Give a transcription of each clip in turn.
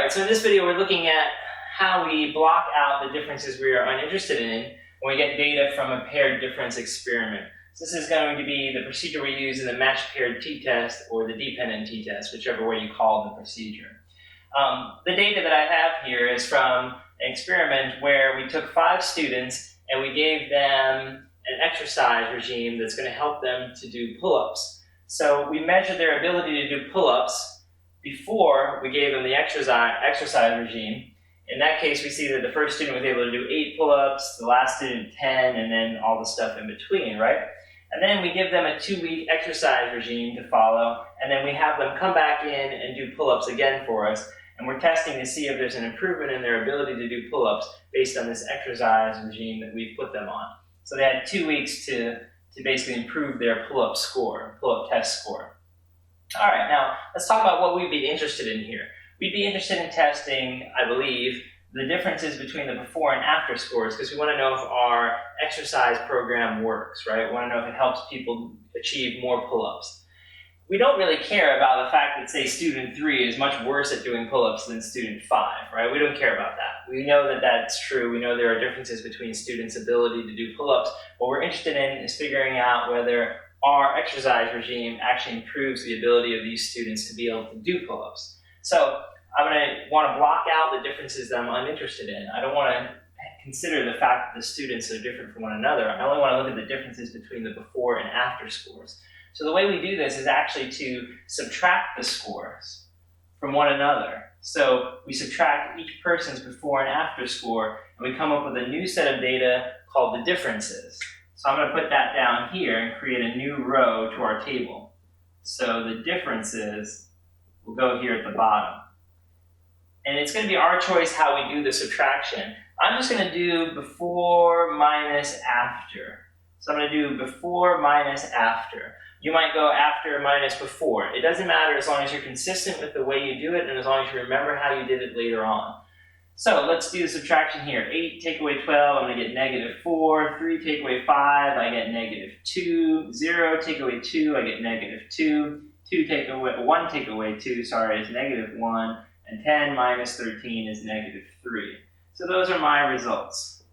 Alright, so in this video we're looking at how we block out the differences we are uninterested in when we get data from a paired difference experiment. So this is going to be the procedure we use in the matched paired t-test or the dependent t-test, whichever way you call the procedure. The data that I have here is from an experiment where we took 5 students and we gave them an exercise regime that's going to help them to do pull-ups. So we measured their ability to do pull-ups before we gave them the exercise regime. In that case, we see that the first student was able to do 8 pull-ups, the last student 10, and then all the stuff in between, right? And then we give them a 2-week exercise regime to follow, and then we have them come back in and do pull-ups again for us. And we're testing to see if there's an improvement in their ability to do pull-ups based on this exercise regime that we've put them on. So they had 2 weeks to basically improve their pull-up score, pull-up test score. All right, now let's talk about what we'd be interested in here. We'd be interested in testing, I believe, the differences between the before and after scores because we want to know if our exercise program works, right? We want to know if it helps people achieve more pull-ups. We don't really care about the fact that, say, student 3 is much worse at doing pull-ups than student 5, right? We don't care about that. We know that that's true. We know there are differences between students' ability to do pull-ups. What we're interested in is figuring out whether our exercise regime actually improves the ability of these students to be able to do pull-ups. So I'm going to want to block out the differences that I'm uninterested in. I don't want to consider the fact that the students are different from one another. I only want to look at the differences between the before and after scores. So the way we do this is actually to subtract the scores from one another. So we subtract each person's before and after score, and we come up with a new set of data called the differences. So I'm going to put that down here and create a new row to our table. So the differences will go here at the bottom. And it's going to be our choice how we do the subtraction. I'm just going to do before minus after. So I'm going to do before minus after. You might go after minus before. It doesn't matter as long as you're consistent with the way you do it and as long as you remember how you did it later on. So let's do the subtraction here. 8 take away 12, I'm going to get negative 4. 3 take away 5, I get negative 2. 0 take away 2, I get negative 2. 1 take away 2, sorry, is negative 1. And 10 minus 13 is negative 3. So those are my results.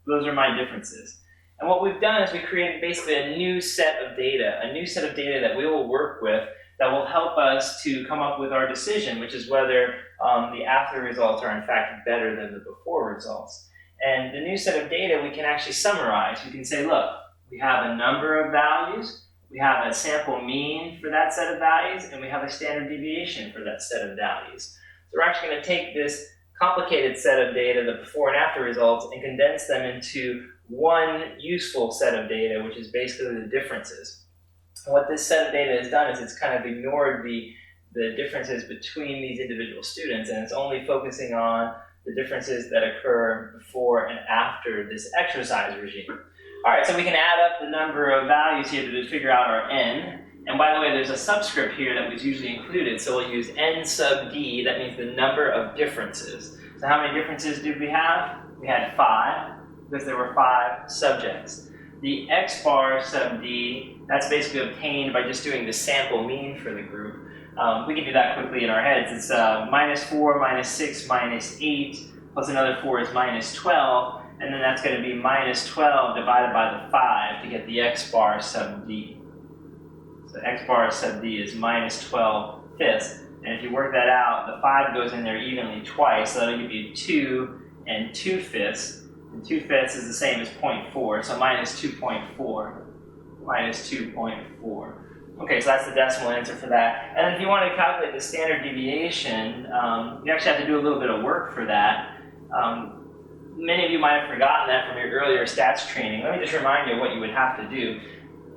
Those are my differences. And what we've done is we created basically a new set of data that we will work with that will help us to come up with our decision, which is whether the after results are in fact better than the before results. And the new set of data we can actually summarize. We can say, look, we have a number of values, we have a sample mean for that set of values, and we have a standard deviation for that set of values. So we're actually going to take this complicated set of data, the before and after results, and condense them into one useful set of data, which is basically the differences. And what this set of data has done is it's kind of ignored the differences between these individual students, and it's only focusing on the differences that occur before and after this exercise regime. All right, so we can add up the number of values here to figure out our n. And by the way, there's a subscript here that was usually included, so we'll use n sub d. That means the number of differences. So how many differences did we have? We had 5, because there were 5 subjects. The x bar sub d, that's basically obtained by just doing the sample mean for the group. We can do that quickly in our heads. It's minus 4, minus 6, minus 8, plus another 4 is minus 12, and then that's going to be minus 12 divided by the 5 to get the x bar sub d. So x bar sub d is minus 12 fifths, and if you work that out, the 5 goes in there evenly twice, so that'll give you 2 and 2 fifths. And 2 fifths is the same as 0.4, so minus 2.4. Minus 2.4. Okay, so that's the decimal answer for that. And then if you want to calculate the standard deviation, you actually have to do a little bit of work for that. Many of you might have forgotten that from your earlier stats training. Let me just remind you what you would have to do.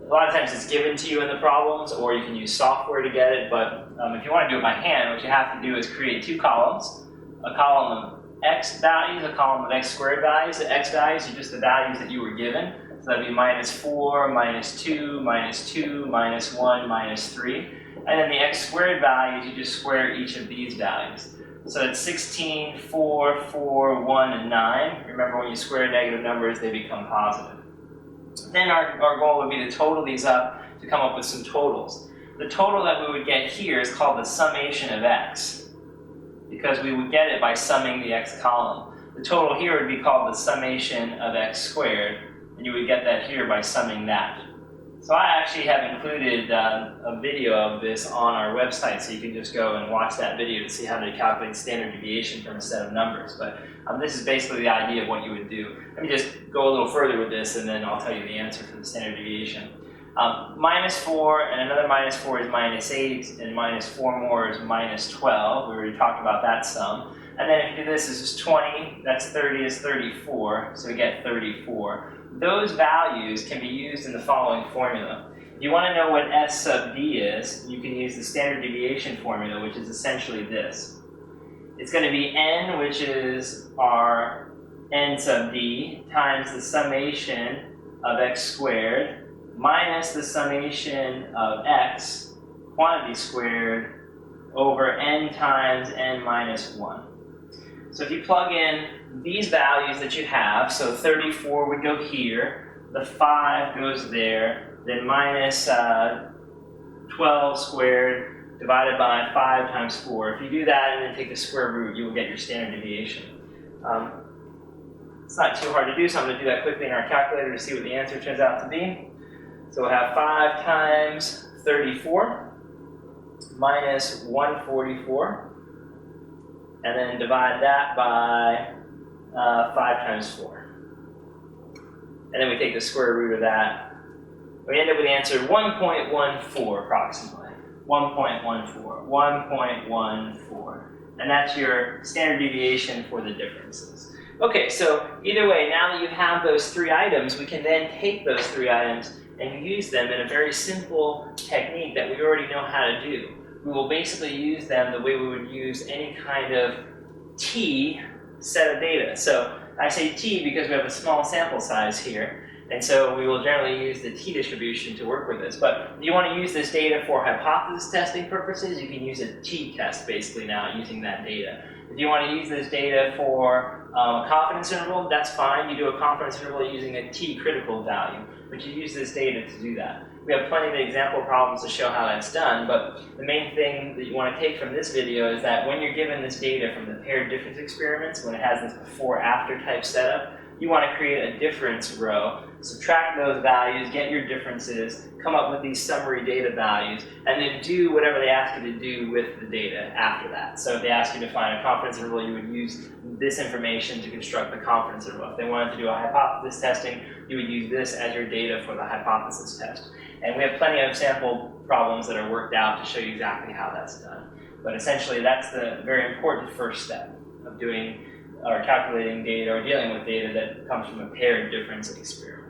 A lot of times it's given to you in the problems, or you can use software to get it, but if you want to do it by hand, what you have to do is create 2 columns. A column of x values, a column of x squared values. The x values are just the values that you were given. So that'd be minus 4, minus 2, minus 2, minus 1, minus 3. And then the x squared values, you just square each of these values. So it's 16, 4, 4, 1, and 9. Remember, when you square negative numbers, they become positive. Then our goal would be to total these up to come up with some totals. The total that we would get here is called the summation of x. because we would get it by summing the x column. The total here would be called the summation of x squared, and you would get that here by summing that. So I actually have included a video of this on our website, so you can just go and watch that video to see how to calculate standard deviation from a set of numbers. But this is basically the idea of what you would do. Let me just go a little further with this, and then I'll tell you the answer for the standard deviation. -4 and another -4 is -8, and -4 more is -12. We already talked about that sum. And then if you do this, this is 20, that's 30 is 34, so we get 34. Those values can be used in the following formula. If you want to know what S sub d is, you can use the standard deviation formula, which is essentially this. It's going to be n, which is our n sub d, times the summation of x squared, minus the summation of x, quantity squared, over n times n minus 1. So if you plug in these values that you have, so 34 would go here, the 5 goes there, then minus 12 squared divided by 5 times 4. If you do that and then take the square root, you will get your standard deviation. It's not too hard to do, so I'm going to do that quickly in our calculator to see what the answer turns out to be. So we'll have 5 times 34 minus 144, and then divide that by 5 times 4. And then we take the square root of that. We end up with the answer 1.14 approximately. 1.14. And that's your standard deviation for the differences. Okay, so either way, now that you have those 3 items, we can then take those 3 items and use them in a very simple technique that we already know how to do. We will basically use them the way we would use any kind of t set of data. So I say t because we have a small sample size here, and so we will generally use the t distribution to work with this. But if you want to use this data for hypothesis testing purposes, you can use a t-test basically now using that data. If you want to use this data for a confidence interval, that's fine. You do a confidence interval using a t-critical value, but you use this data to do that. We have plenty of example problems to show how that's done, but the main thing that you want to take from this video is that when you're given this data from the paired difference experiments, when it has this before-after type setup, you want to create a difference row, subtract those values, get your differences, come up with these summary data values, and then do whatever they ask you to do with the data after that. So if they ask you to find a confidence interval, you would use this information to construct the confidence interval. If they wanted to do a hypothesis testing, you would use this as your data for the hypothesis test. And we have plenty of sample problems that are worked out to show you exactly how that's done. But essentially, that's the very important first step of doing or calculating data or dealing with data that comes from a paired difference experiment.